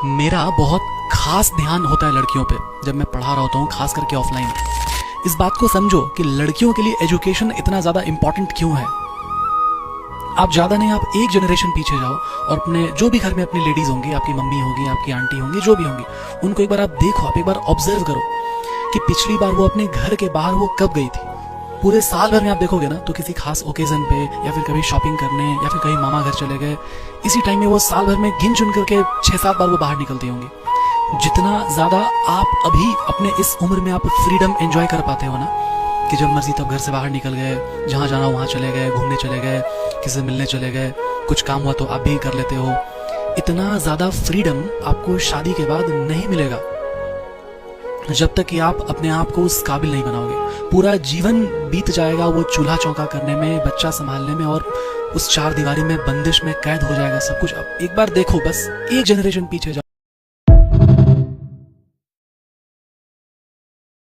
मेरा बहुत खास ध्यान होता है लड़कियों पे जब मैं पढ़ा रहा होता हूँ, खास करके ऑफलाइन। इस बात को समझो कि लड़कियों के लिए एजुकेशन इतना ज़्यादा इंपॉर्टेंट क्यों है। आप ज़्यादा नहीं, आप एक जनरेशन पीछे जाओ और अपने जो भी घर में अपनी लेडीज़ होंगी, आपकी मम्मी होगी, आपकी आंटी होंगी, जो भी होंगी, उनको एक बार आप देखो, आप एक बार ऑब्जर्व करो कि पिछली बार वो अपने घर के बाहर वो कब गई थी। पूरे साल भर में आप देखोगे ना तो किसी खास ओकेजन पे या फिर कभी शॉपिंग करने या फिर कहीं मामा घर चले गए, इसी टाइम में वो साल भर में गिन चुन करके 6-7 बार वो बाहर निकलती होंगी। जितना ज़्यादा आप अभी अपने इस उम्र में आप फ्रीडम एंजॉय कर पाते हो ना, कि जब मर्जी तब घर से बाहर निकल गए, जहाँ जाना वहाँ चले गए, घूमने चले गए, किसी से मिलने चले गए, कुछ काम हुआ तो आप भी कर लेते हो, इतना ज़्यादा फ्रीडम आपको शादी के बाद नहीं मिलेगा जब तक कि आप अपने आप को उस काबिल नहीं बनाओगे। पूरा जीवन बीत जाएगा वो चूल्हा चौका करने में, बच्चा संभालने में, और उस चार दीवारी में बंदिश में कैद हो जाएगा सब कुछ। अब एक बार देखो, बस एक जनरेशन पीछे जाओ।